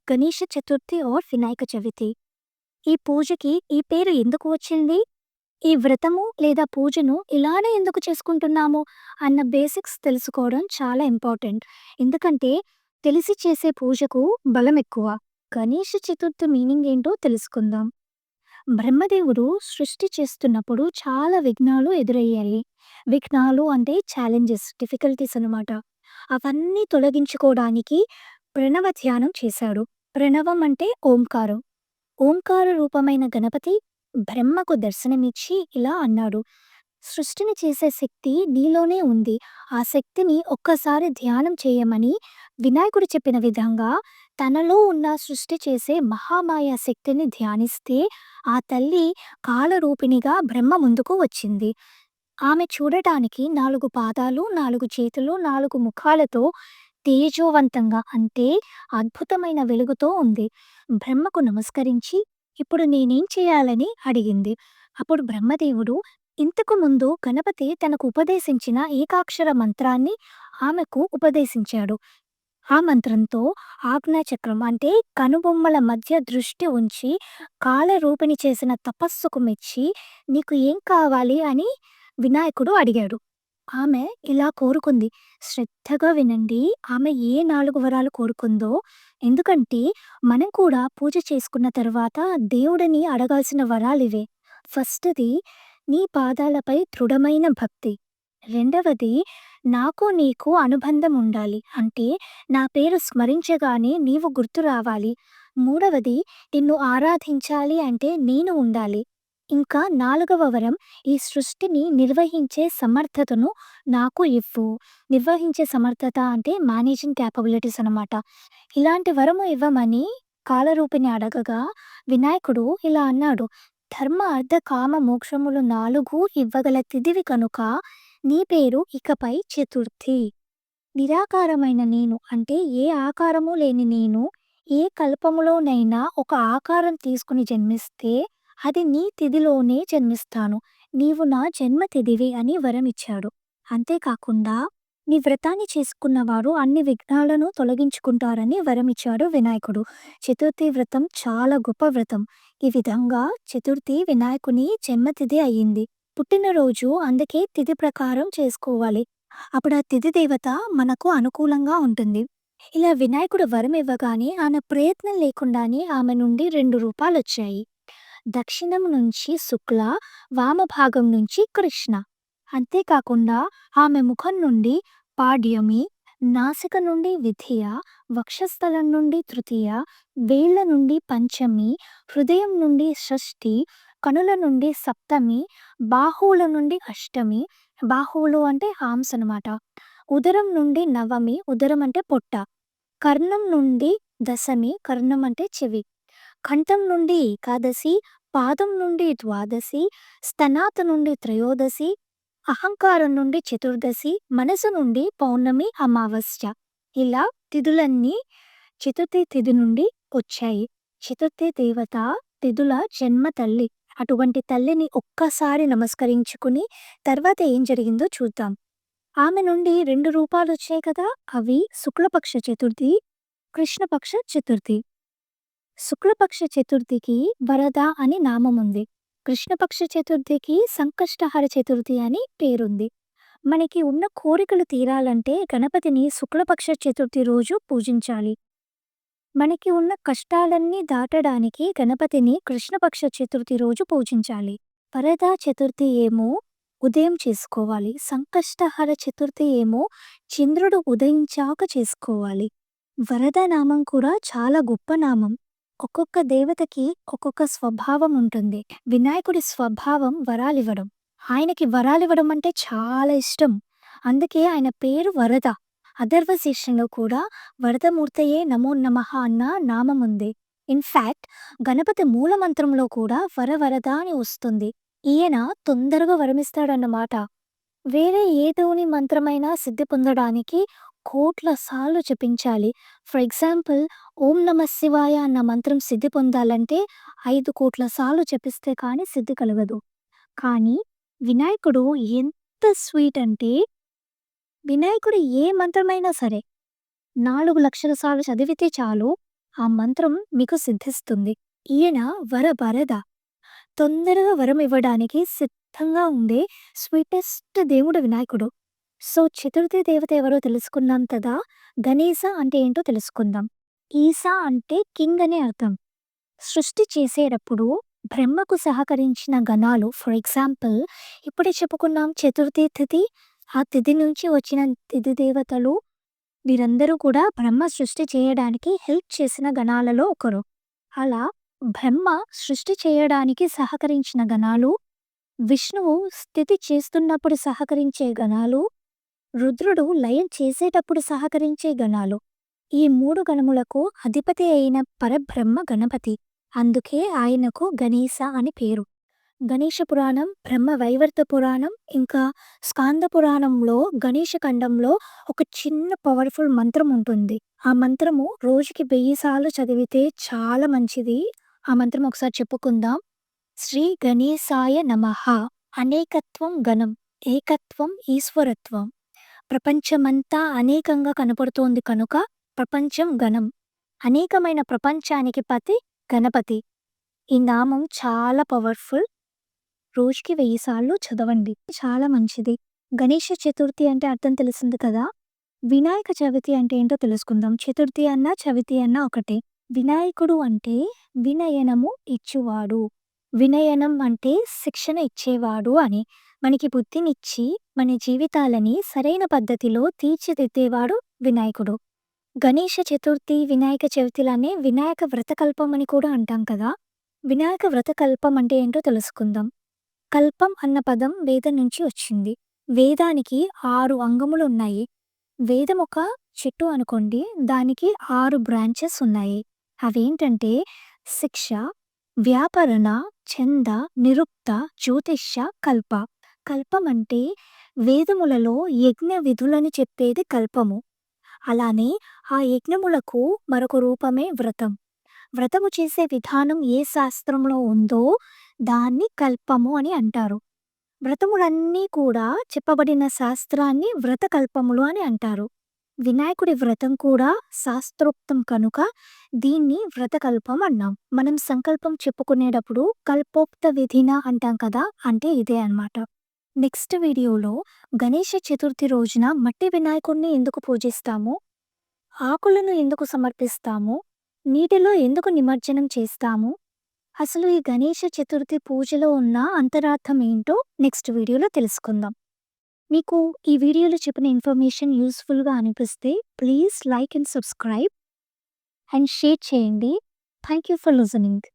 Ganesha Chaturthi are Vinayaka Chavithi. ఈ పూజకి ఈ పేరు ఎందుకు వచ్చింది? ఈ వ్రతము లేదా పూజను ఇలానే ఎందుకు చేసుకుంటున్నాము అన్న బేసిక్స్ తెలుసుకోవడం చాలా ఇంపార్టెంట్. ఎందుకంటే తెలిసి చేసే పూజకు బలం ఎక్కువ. గణేష చతుర్థి మీనింగ్ ఏంటో తెలుసుకుందాం. బ్రహ్మదేవుడు సృష్టి చేస్తున్నప్పుడు చాలా విఘ్నాలు ఎదురయ్యాయి. విఘ్నాలు అంటే ఛాలెంజెస్, డిఫికల్టీస్ అనమాట. అవన్నీ తొలగించుకోవడానికి ప్రణవ ధ్యానం చేశాడు. ప్రణవం అంటే ఓంకారం. ఓంకార రూపమైన గణపతి బ్రహ్మకు దర్శనమిచ్చి ఇలా అన్నాడు: సృష్టిని చేసే శక్తి నీలోనే ఉంది. ఆ శక్తిని ఒక్కసారి ధ్యానం చేయమని వినాయకుడు చెప్పిన విధంగా తనలో ఉన్న సృష్టి చేసే మహామాయ శక్తిని ధ్యానిస్తే ఆ తల్లి కాలరూపిణిగా బ్రహ్మ ముందుకు వచ్చింది. ఆమె చూడటానికి 4 పాదాలు, 4 చేతులు, 4 ముఖాలతో తేజోవంతంగా అంటే అద్భుతమైన వెలుగుతో ఉంది. బ్రహ్మకు నమస్కరించి ఇప్పుడు నేనేం చేయాలని అడిగింది. అప్పుడు బ్రహ్మదేవుడు ఇంతకు ముందు గణపతి తనకు ఉపదేశించిన ఏకాక్షర మంత్రాన్ని ఆమెకు ఉపదేశించాడు. ఆ మంత్రంతో ఆజ్ఞాచక్రం అంటే కనుబొమ్మల మధ్య దృష్టి ఉంచి కాలరూపిణి చేసిన తపస్సుకు మెచ్చి నీకు ఏం కావాలి అని వినాయకుడు అడిగాడు. ఆమె ఇలా కోరుకుంది. శ్రద్ధగా వినండి. ఆమె ఏ 4 వరాలు కోరుకుందో. ఎందుకంటే మనం కూడా పూజ చేసుకున్న తర్వాత దేవుడిని అడగాల్సిన వరాలివే. ఫస్ట్‌ది నీ పాదాలపై దృఢమైన భక్తి. రెండవది నాకు నీకు అనుబంధం ఉండాలి. అంటే నా పేరు స్మరించగానే నీవు గుర్తు రావాలి. మూడవది నిన్ను ఆరాధించాలి అంటే నేను ఉండాలి. ఇంకా నాలుగవ వరం ఈ సృష్టిని నిర్వహించే సమర్థతను నాకు ఇవ్వు. నిర్వహించే సమర్థత అంటే మేనేజింగ్ క్యాపబిలిటీస్ అనమాట. ఇలాంటి వరము ఇవ్వమని కాలరూపిణి అడగగా వినాయకుడు ఇలా అన్నాడు: ధర్మ అర్థ కామ మోక్షములు 4 ఇవ్వగల తిదివి కనుక నీ పేరు ఇకపై చతుర్థి. నిరాకారమైన నేను అంటే ఏ ఆకారము లేని నేను ఏ కల్పములోనైనా ఒక ఆకారం తీసుకుని జన్మిస్తే అది నీ తిథిలోనే జన్మిస్తాను. నీవు నా జన్మ తిథివి అని వరమిచ్చాడు. అంతేకాకుండా నీ వ్రతాన్ని చేసుకున్నవారు అన్ని విఘ్నాలను తొలగించుకుంటారని వరమిచ్చాడు వినాయకుడు. చతుర్థి వ్రతం చాలా గొప్ప వ్రతం. ఈ విధంగా చతుర్థి వినాయకుని జన్మతిథి అయ్యింది. పుట్టినరోజు అందుకే తిథి ప్రకారం చేసుకోవాలి. అప్పుడు ఆ తిథి దేవత మనకు అనుకూలంగా ఉంటుంది. ఇలా వినాయకుడు వరం ఇవ్వగానే ఆమె ప్రయత్నం లేకుండానే ఆమె నుండి 2 రూపాలొచ్చాయి. దక్షిణం నుంచి శుక్ల, వామభాగం నుంచి కృష్ణ. అంతేకాకుండా ఆమె ముఖం నుండి పాడ్యమి, నాసిక నుండి విధియ, వక్షస్థలం నుండి తృతీయ, వేళ్ల నుండి పంచమి, హృదయం నుండి షష్ఠి, కనుల నుండి సప్తమి, బాహువుల నుండి అష్టమి. బాహువులు అంటే హామ్స్ అనమాట. ఉదరం నుండి నవమి, ఉదరం అంటే పొట్ట. కర్ణం నుండి దశమి, కర్ణం అంటే చెవి. కంఠం నుండి ఏకాదశి, పాదం నుండి ద్వాదశి, స్తనాత నుండి త్రయోదశి, అహంకారం నుండి చతుర్దశి, మనసు నుండి పౌర్ణమి, అమావాస్య. ఇలా తిథులన్నీ చతుర్థి తిథి నుండి వచ్చాయి. చతుర్థి దేవత తిథుల జన్మ తల్లి. అటువంటి తల్లిని ఒక్కసారి నమస్కరించుకుని తర్వాత ఏం జరిగిందో చూద్దాం. ఆమె నుండి 2 రూపాలొచ్చాయి కదా! అవి శుక్లపక్ష చతుర్థి, కృష్ణపక్ష చతుర్థి. శుక్లపక్ష చతుర్థికి వరద అని నామముంది. కృష్ణపక్ష చతుర్థికి సంకష్టహర చతుర్థి అని పేరుంది. మనకి ఉన్న కోరికలు తీరాలంటే గణపతిని శుక్లపక్ష చతుర్థి రోజు పూజించాలి. మనకి ఉన్న కష్టాలన్నీ దాటడానికి గణపతిని కృష్ణపక్ష చతుర్థి రోజు పూజించాలి. వరద చతుర్థి ఏమో ఉదయం చేసుకోవాలి. సంకష్టహర చతుర్థి ఏమో చంద్రుడు ఉదయించాక చేసుకోవాలి. వరద నామం కూడా చాలా గొప్ప నామం. ఒక్కొక్క దేవతకి ఒక్కొక్క స్వభావం ఉంటుంది. వినాయకుడి స్వభావం వరాలివ్వడం. ఆయనకి వరాలివ్వడం అంటే చాలా ఇష్టం. అందుకే ఆయన పేరు వరద. అథర్వశీర్షంలో కూడా వరదమూర్తయే నమో నమః అన్న నామం ఉంది. ఇన్ఫాక్ట్ గణపతి మూలమంత్రంలో కూడా వరవరద అని వస్తుంది. ఈయన తొందరగా వరమిస్తాడన్నమాట. వేరే ఏ దేవుని మంత్రమైనా సిద్ధి పొందడానికి కోట్ల సార్లు జపించాలి. ఫర్ ఎగ్జాంపుల్ ఓం నమః శివాయ అన్న మంత్రం సిద్ధి పొందాలంటే 5 కోట్ల సార్లు జపిస్తే కానీ సిద్ధి కలగదు. కానీ వినాయకుడు ఎంత స్వీట్ అంటే వినాయకుడు ఏ మంత్రమైనా సరే 4 లక్షల సార్లు చదివితే చాలు ఆ మంత్రం మీకు సిద్ధిస్తుంది. ఈయన వరవరద. తొందరగా వరం ఇవ్వడానికి సిద్ధంగా ఉండే స్వీటెస్ట్ దేవుడు వినాయకుడు. సో, చతుర్థి దేవత ఎవరో తెలుసుకున్నాం కదా! గణేశ అంటే ఏంటో తెలుసుకుందాం. ఈశా అంటే కింగ్ అని అర్థం. సృష్టి చేసేటప్పుడు బ్రహ్మకు సహకరించిన గణాలు ఫర్ ఎగ్జాంపుల్ ఇప్పుడే చెప్పుకున్నాం చతుర్థి తిథి. ఆ తిథి నుంచి వచ్చిన తిథి దేవతలు వీరందరూ కూడా బ్రహ్మ సృష్టి చేయడానికి హెల్ప్ చేసిన గణాలలో ఒకరు. అలా బ్రహ్మ సృష్టి చేయడానికి సహకరించిన గణాలు, విష్ణువు స్థితి చేస్తున్నప్పుడు సహకరించే గణాలు, రుద్రుడు లయం చేసేటప్పుడు సహకరించే గణాలు. ఈ 3 గణములకు అధిపతి అయిన పరబ్రహ్మ గణపతి. అందుకే ఆయనకు గణేశ అని పేరు. గణేష పురాణం, బ్రహ్మ వైవర్త పురాణం, ఇంకా స్కాంద పురాణంలో గణేష ఖండంలో ఒక చిన్న పవర్‌ఫుల్ మంత్రం ఉంటుంది. ఆ మంత్రము రోజుకి 1000 సార్లు చదివితే చాలా మంచిది. ఆ మంత్రం ఒకసారి చెప్పుకుందాం. శ్రీ గణేశాయ నమః. అనేకత్వం గణం, ఏకత్వం ఈశ్వరత్వం. ప్రపంచమంతా అనేకంగా కనపడుతోంది కనుక ప్రపంచం గణం. అనేకమైన ప్రపంచానికి పతి గణపతి. ఈ నామం చాలా పవర్‌ఫుల్. రోజుకి 1000 సార్లు చదవండి. చాలా మంచిది. గణేష చతుర్థి అంటే అర్థం తెలిసింది కదా! వినాయక చవితి అంటే ఏంటో తెలుసుకుందాం. చతుర్థి అన్నా, చవితి అన్నా ఒకటే. వినాయకుడు అంటే వినయనము ఇచ్చువాడు. వినయనం అంటే శిక్షణ ఇచ్చేవాడు అని. మనకి బుద్ధినిచ్చి, మన జీవితాలని సరైన పద్ధతిలో తీర్చిదిద్దేవాడు వినాయకుడు. గణేష చతుర్థి, వినాయక చవితిలనే వినాయక వ్రతకల్పం అని కూడా అంటాం కదా! వినాయక వ్రతకల్పం అంటే ఏంటో తెలుసుకుందాం. కల్పం అన్న పదం వేదం నుంచి వచ్చింది. వేదానికి 6 అంగములున్నాయి. వేదం ఒక చెట్టు అనుకోండి. దానికి 6 బ్రాంచెస్ ఉన్నాయి. అవేంటంటే శిక్ష, వ్యాకరణ, ఛంద, నిరుక్త, జ్యోతిష్య, కల్ప. కల్పం అంటే వేదములలో యజ్ఞ విధులని చెప్పేది కల్పము. అలానే ఆ యజ్ఞములకు మరొక రూపమే వ్రతం. వ్రతము చేసే విధానం ఏ శాస్త్రంలో ఉందో దాన్ని కల్పము అని అంటారు. వ్రతములన్నీ కూడా చెప్పబడిన శాస్త్రాన్ని వ్రతకల్పములు అని అంటారు. వినాయకుడి వ్రతం కూడా శాస్త్రోక్తం కనుక దీన్ని వ్రతకల్పం అన్నాం. మనం సంకల్పం చెప్పుకునేటప్పుడు కల్పోక్త విధిన అంటాం కదా! అంటే ఇదే అన్నమాట. నెక్స్ట్ వీడియోలో గణేష చతుర్థి రోజున మట్టి వినాయకుడిని ఎందుకు పూజిస్తాము? ఆకులను ఎందుకు సమర్పిస్తాము? నీటిలో ఎందుకు నిమజ్జనం చేస్తాము? అసలు ఈ గణేష చతుర్థి పూజలో ఉన్న అంతరార్థం ఏంటో నెక్స్ట్ వీడియోలో తెలుసుకుందాం. మీకు ఈ వీడియోలో చెప్పిన ఇన్ఫర్మేషన్ యూస్‌ఫుల్‌గా అనిపిస్తే please like and subscribe and share చేయండి. Thank you for listening.